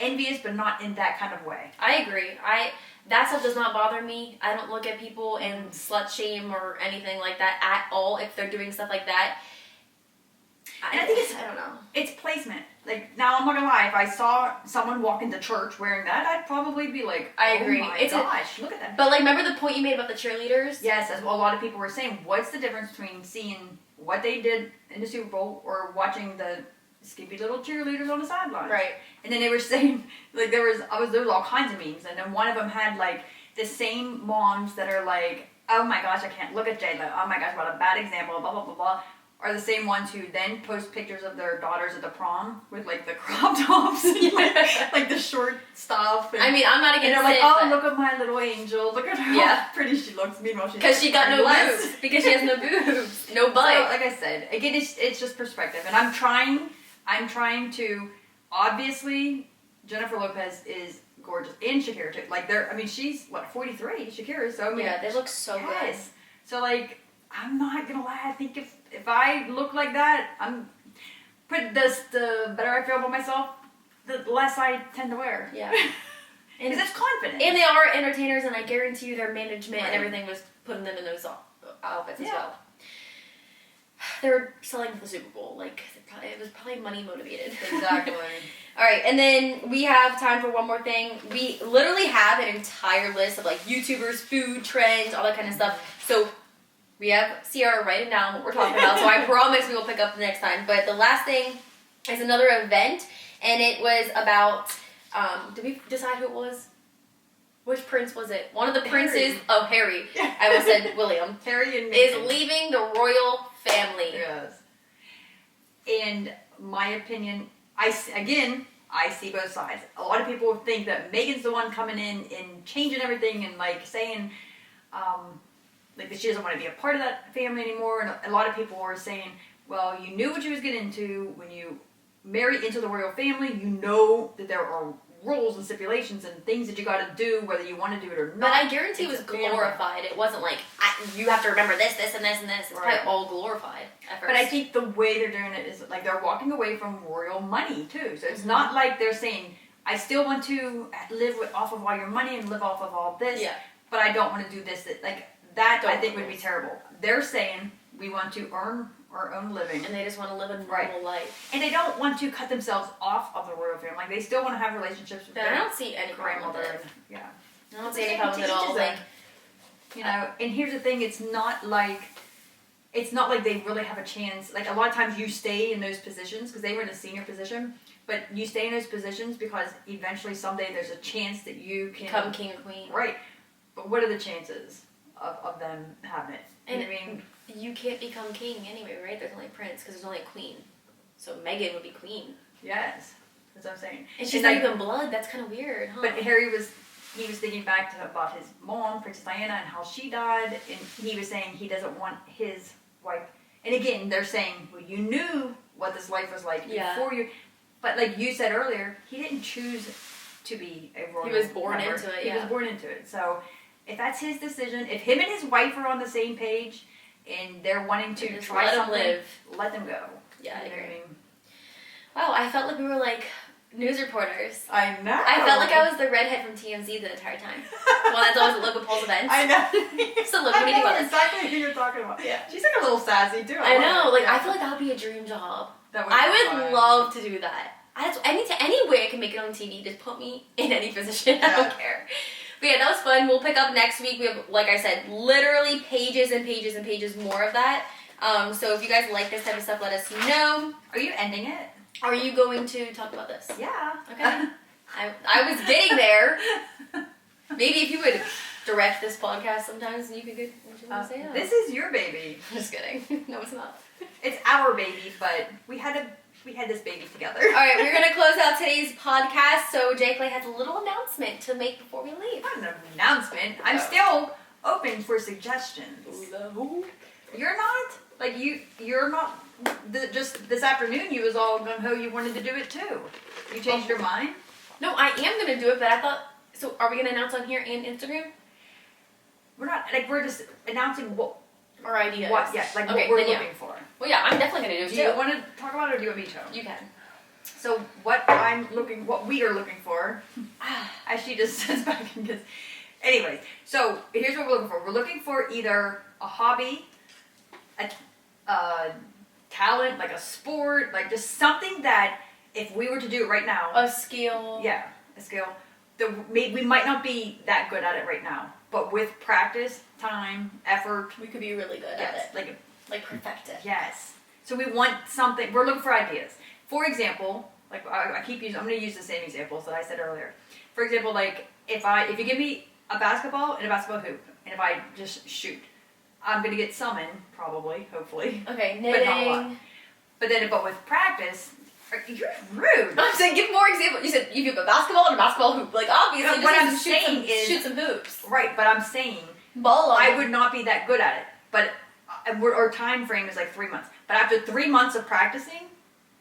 envious, but not in that kind of way. I agree. That stuff does not bother me. I don't look at people and slut shame or anything like that at all if they're doing stuff like that. And I think I don't know. it's placement. Like, now I'm not gonna lie, if I saw someone walk into church wearing that, I'd probably be like, I agree. Oh my It's gosh, look at that. But like, remember the point you made about the cheerleaders? Yes, as a lot of people were saying, what's the difference between seeing what they did in the Super Bowl or watching the skimpy little cheerleaders on the sidelines? Right. And then they were saying, like, there was all kinds of memes, and then one of them had like the same moms that are like, oh my gosh, I can't look at J-Lo, oh my gosh, what a bad example, blah blah blah blah, are the same ones who then post pictures of their daughters at the prom with like the crop tops and like the short stuff. And, I mean, I'm not and against they're like, it. oh, look at my little angel, look at her, how pretty she looks. Meanwhile, she's Because she got no less. boobs. Because she has no boobs. No butt. So, like I said, again, it's just perspective, and I'm trying to, obviously, Jennifer Lopez is gorgeous, and Shakira too. Like, she's, 43, Shakira, so, I mean, Yeah, they look so good. So, like, I'm not gonna lie, I think if I look like that, the better I feel about myself, the less I tend to wear. Yeah. Because it's confidence. And they are entertainers, and I guarantee you their management Right. and everything was putting them in those outfits as Yeah. well. They were selling for the Super Bowl. Like, it was probably money motivated. Exactly. All right, and then we have time for one more thing. We literally have an entire list of like YouTubers, food trends, all that kind of stuff. So we have Sierra writing down what we're talking about. So I promise we will pick up the next time. But the last thing is another event, and it was about. Did we decide who it was? Which prince was it? One of the princes. Harry. Oh, Harry. I almost said William. Harry and Is Meghan. leaving the royal family. Yes. And my opinion, I see both sides. A lot of people think that Megan's the one coming in and changing everything and like saying, like that she doesn't want to be a part of that family anymore. And a lot of people are saying, well, you knew what you was getting into when you married into the royal family. You know that there are rules and stipulations and things that you got to do, whether you want to do it or not. But I guarantee it was It's a family. glorified. It wasn't like, you have to remember this, this, and this, and this. It's Right. probably all glorified at first. But I think the way they're doing it is like they're walking away from royal money too. So it's not like they're saying, I still want to live off of all your money and live off of all this, but I don't want to do this. Like that, I think would be terrible. They're saying we want to earn our own living. And they just want to live a normal Right. life. And they don't want to cut themselves off of the royal family. Like they still want to have relationships with But their I don't see any problem with grandmother. it. Yeah. I don't see any problem at all. Like, You know, and here's the thing, it's not like it's not like they really have a chance. Like a lot of times you stay in those positions because they were in a senior position, but you stay in those positions because eventually someday there's a chance that you can Become king or queen. Right. But what are the chances of them having it? And You know what I mean? you can't become king anyway, right? There's only a prince because there's only a queen. So Meghan would be queen. Yes. That's what I'm saying. And she's not even blood. That's kind of weird, huh? But Harry was thinking back about his mom, Princess Diana, and how she died, and he was saying he doesn't want his wife. And again, they're saying, well, you knew what this life was like before you. But like you said earlier, he didn't choose to be a royal. He was born member. into it. He was born into it. So if that's his decision, if him and his wife are on the same page and they're wanting to just try let them something, live. let them go. Yeah, I You know what agree. mean? Wow, I felt like we were like news reporters. I know. I felt like I was the redhead from TMZ the entire time. Well, that's always at Logan Paul's events. I know. So Logan, what do you think about this? exactly who you're talking about. Yeah. She's like a little sassy too. I love know. it. Like, Yeah. I feel like that would be a dream job. That I be would fun. love to do that. Any way I can make it on TV, just put me in any position. I don't care. But yeah, that was fun. We'll pick up next week. We have, like I said, literally pages and pages and pages more of that. So if you guys like this type of stuff, let us know. Are you ending it? Are you going to talk about this? Yeah. Okay. I was getting there. Maybe if you would direct this podcast sometimes, you could get what you want to say. This is your baby. Just kidding. No, it's not. It's our baby, but we had this baby together. All right, we're gonna close out today's podcast. So Jay Clay has a little announcement to make before we leave. Not an announcement. I'm still open for suggestions. You're not like you're not. Just this afternoon, you was all gung ho. You wanted to do it too. You changed your mind. No, I am gonna do it, but I thought. So are we gonna announce on here and Instagram? We're not like we're just announcing what Or ideas? what yeah like Okay, what we're then yeah. looking for. Well, yeah, I'm definitely gonna do it Do too. you want to talk about it or do you want me to? You can. So what we are looking for, as she just says back and gets. Anyways, so here's what we're looking for. We're looking for either a hobby, a talent, like a sport, like just something that if we were to do it right now, A skill. yeah, a skill. We might not be that good at it right now, but with practice, time, effort, We could be really good yes, at it. Like perfect it. yes. So we want something. We're looking for ideas. For example, like I keep using. I'm going to use the same examples that I said earlier. For example, like if you give me a basketball and a basketball hoop, and if I just shoot, I'm going to get some in, probably, hopefully. Okay, But not a lot. knitting. But with practice, you're rude. I'm saying give more examples. You said you have a basketball and a basketball hoop. Like obviously, What just I'm shoot some, saying is- shoot some hoops. Right, but I'm saying Ball on. I would not be that good at it. But our time frame is like 3 months. But after 3 months of practicing,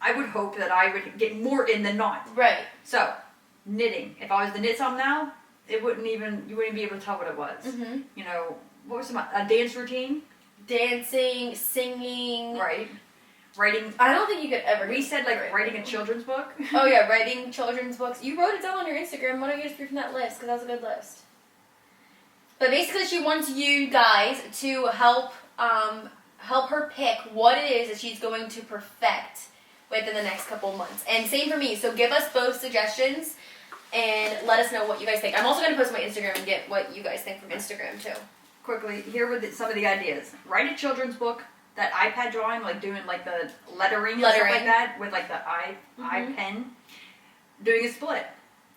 I would hope that I would get more in than not. Right. So, knitting. If I was to knit something now, you wouldn't be able to tell what it was. Mm-hmm. You know, what was a dance routine? Dancing, singing. Right. Writing. I don't think you could ever. We said like writing a children's book. Oh yeah, writing children's books. You wrote it down on your Instagram. Why don't you just read from that list? Because that was a good list. But basically, she wants you guys to help her pick what it is that she's going to perfect within the next couple months. And same for me. So give us both suggestions and let us know what you guys think. I'm also going to post my Instagram and get what you guys think from Instagram too. Quickly, here were some of the ideas. Write a children's book. That iPad drawing, like doing like the lettering and stuff like that with like the eye pen. Doing a split.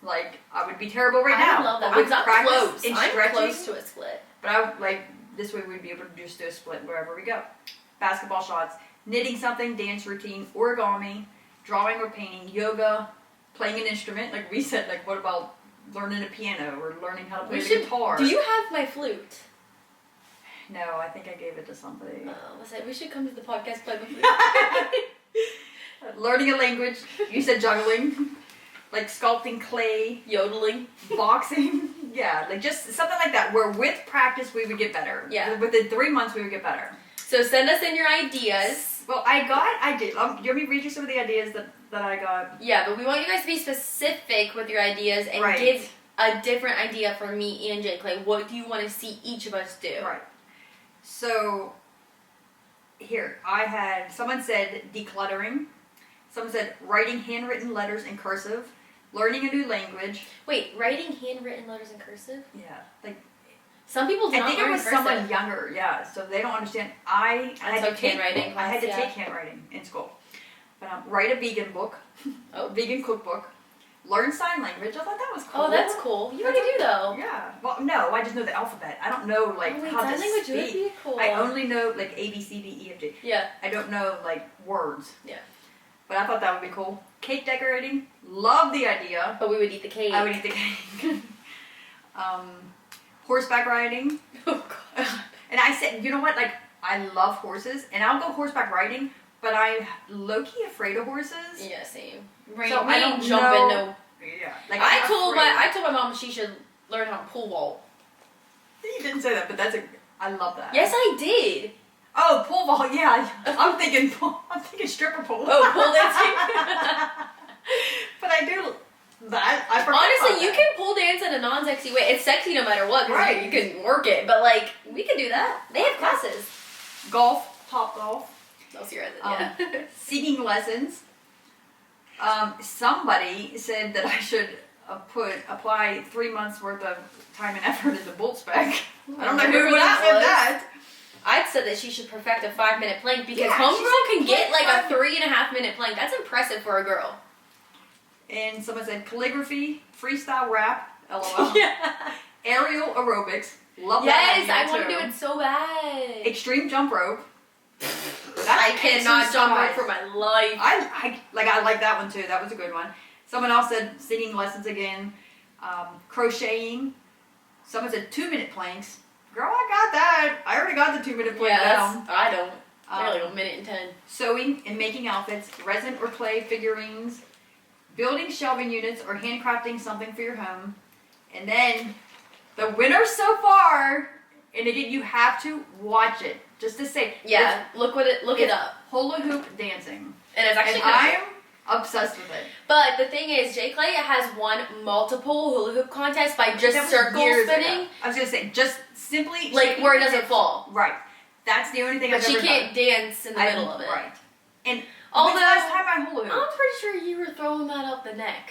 Like I would be terrible right now. I love that. But with I'm not practice close. and I'm stretching, close to a split. But I would like this way we'd be able to just do a split wherever we go. Basketball shots, knitting something, dance routine, origami, drawing or painting, yoga, playing an instrument. Like we said, like what about learning a piano or learning how to play the guitar? Do you have my flute? No, I think I gave it to somebody. We should come to the podcast play the flute. Learning a language. You said juggling. Like sculpting clay. Yodeling. Boxing. Yeah, like just something like that where with practice we would get better. Yeah. Within 3 months we would get better. So send us in your ideas. Well, I did. Do you want me to read you some of the ideas that I got? Yeah, but we want you guys to be specific with your ideas and Right. give a different idea for me and J. Clay. What do you want to see each of us do? Right. So, here, someone said decluttering. Someone said writing handwritten letters in cursive. Learning a new language. Wait, writing handwritten letters in cursive? Yeah. Like, Some people do I not think it learn was cursive. someone younger, yeah, so they don't understand. I had took to take handwriting I had to class, take handwriting in school. But write a vegan book, vegan cookbook, learn sign language. I thought that was cool. Oh, that's cool. You already do though. Yeah. Well, no, I just know the alphabet. I don't know like Oh, wait, how sign to language speak. would be cool. I only know like A, B, C, D, E, F, G. Yeah. I don't know like words. Yeah. But I thought that would be cool. Cake decorating. Love the idea. But we would eat the cake. I would eat the cake. Horseback riding. Oh god. And I said, you know what? Like, I love horses, and I'll go horseback riding, but I'm low-key afraid of horses. Yeah, same. So we I don't jump know. in no. Yeah. Like, I I'm told afraid. my mom she should learn how to pole vault. You didn't say that, but I love that. Yes, I did. Oh, pole vault. Yeah. I'm thinking stripper pole. Oh, pole dancing. But I do that. I forgot Honestly, about you that. can pole dance in a non-sexy way. It's sexy no matter what, because Right. you can work it. But like, we can do that. They have classes. Golf, top golf. I'll see your yeah. Singing lessons. Somebody said that I should apply 3 months worth of time and effort into bull spec. I don't know who Remember would have that said was? that. I'd said that she should perfect a 5-minute plank because Yeah, she homegirl said can get like a plank. 3.5-minute plank. That's impressive for a girl. And someone said calligraphy, freestyle rap, LOL. Yeah. Aerial aerobics. Love Yes, that I idea want to too. do it so bad. Extreme jump rope. I cannot jump rope exercise. for my life. I like that one too. That was a good one. Someone else said singing lessons again. Crocheting. Someone said 2-minute planks. Girl, I got that. I already got the 2-minute plank Yeah, down. I don't. They're like Um, 1 minute and 10. Sewing and making outfits, resin or clay figurines, building shelving units or handcrafting something for your home. And then the winner so far, and again you have to watch it just to say Yeah, look it it's up. hula hoop dancing. And it's actually And kind of I'm obsessed with it. But the thing is, J. Clay has won multiple hula hoop contests by just That was circle years spinning, ago. I was gonna say just simply like shaking where it your doesn't hips. fall. Right. That's the only thing But I've she ever can't done. dance in the middle of it. Right. And Although, when's the last time I hula I'm hooped? pretty sure you were throwing that up the neck.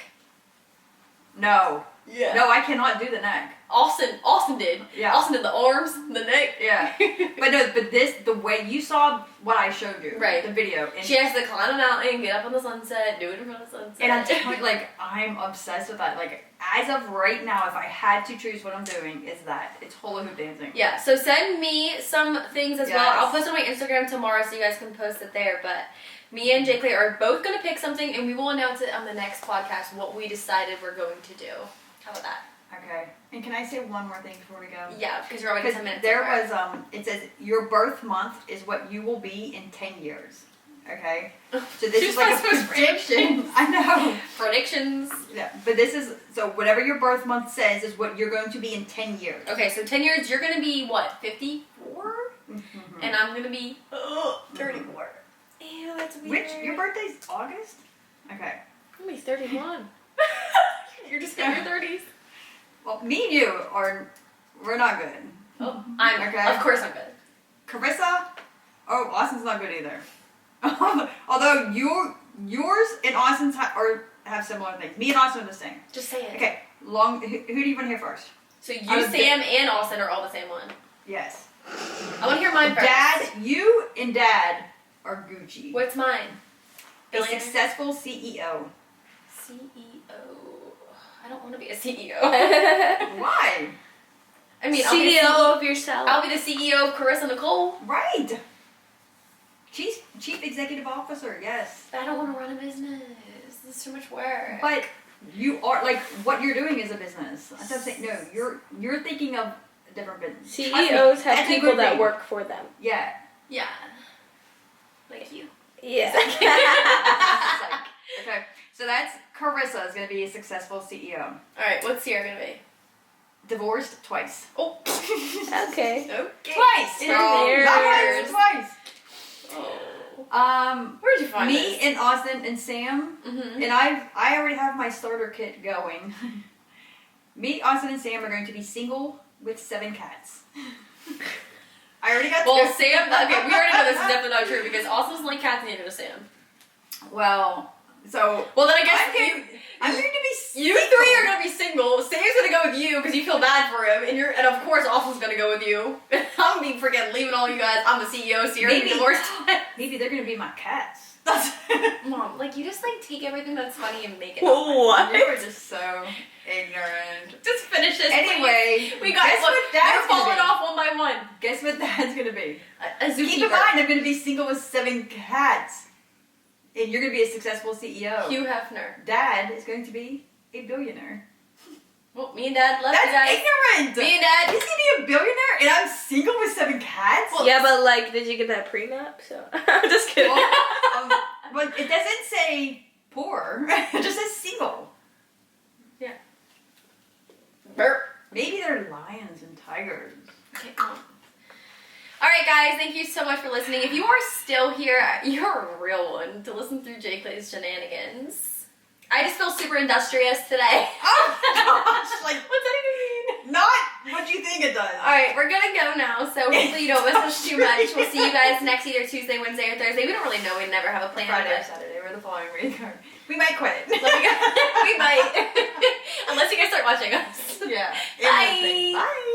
No. Yeah. No, I cannot do the neck. Austin did. Yeah. Austin did the arms, the neck. Yeah. But the way you saw what I showed you, Right. the video, and, She has to climb a mountain, get up on the sunset, do it in front of the sunset. and I'm telling you, like, I'm obsessed with that. Like, as of right now, if I had to choose what I'm doing, is that it's hula hoop dancing. Yeah, so send me some things as well. Yes. I'll post it on my Instagram tomorrow so you guys can post it there. But me and J. Clay are both going to pick something and we will announce it on the next podcast what we decided we're going to do. How about that? Okay. And can I say one more thing before we go? Yeah, because you're already Because 10 minutes there over. was it says your birth month is what you will be in 10 years. Okay. So this She's is like a supposed to prediction. I know. Predictions. Yeah, but this is so whatever your birth month says is what you're going to be in 10 years. Okay, so 10 years, you're going to be what, 54? Mm-hmm. And I'm going to be 34. Ew, that's weird. Which your birthday's August? Okay. I'm gonna be 31. You're just in your 30s. Well, me and you we're not good. Oh, I'm Okay. Of course I'm good. Carissa, oh, Austin's not good either. Although yours and Austin's have similar things. Me and Austin are the same. Just say it. Okay, who do you want to hear first? So you, I was Sam, and Austin are all the same one. Yes. I want to hear mine first. Dad, you and Dad are Gucci. What's mine? A Billionaire? successful CEO. CEO. I don't want to be a CEO. Why? I mean, CEO of yourself. I'll be the CEO of Carissa Nicole. Right. Chief Executive Officer, yes. But I don't want to run a business. This is too much work. But you are, like, what you're doing is a business. I was saying, no, you're thinking of a different business. Trust me, CEOs have that's a people good that thing. work for them. Yeah. Yeah. Like you. Yeah. Okay, so that's Carissa is going to be a successful CEO. Alright, what's Sierra going to be? Divorced twice. Oh. Okay. Okay. Twice! Cheers. Not once, twice. Oh. Where'd you find Me this? and Austin and Sam, Mm-hmm. and I already have my starter kit going. Me, Austin, and Sam are going to be single with 7 cats. I already got Well, two. Sam, okay, we already know this is definitely not true because Austin doesn't like cats and neither does Sam. Well, so Well, then I guess I'm going to be You three are gonna be single. Sam's gonna go with you because you feel bad for him, and of course Austin's gonna go with you. I'm gonna be freaking leaving all you guys. I'm the CEO, so you're Maybe. divorced. Maybe they're gonna be my cats. Mom, like you just like take everything that's funny and make it. What? You are just so ignorant. Just finish this. Anyway, please. We got guess look, what they're Dad's gonna falling be? off one by one. Guess what Dad's gonna be? A zookeeper. Keep in mind, I'm gonna be single with 7 cats, and you're gonna be a successful CEO. Hugh Hefner. Dad is going to be a billionaire. Well, me and Dad love That's you guys. ignorant. Me and Dad. He's gonna be a billionaire, and I'm single with 7 cats. Yeah, but like, did you get that prenup? So I'm just kidding. Well, but it doesn't say poor. It just says single. Yeah. Burp. Maybe they're lions and tigers. Okay, alright guys, thank you so much for listening. If you are still here, you're a real one to listen through Jay Clay's shenanigans. I just feel super industrious today. Oh gosh, like What's that even mean? not what you think it does. Alright, we're gonna go now, so hopefully you don't miss us too much. We'll see you guys next either Tuesday, Wednesday, or Thursday. We don't really know, we never have a plan. Friday or but- Saturday or the following week. We might quit. we might. Unless you guys start watching us. Yeah. Bye. Bye.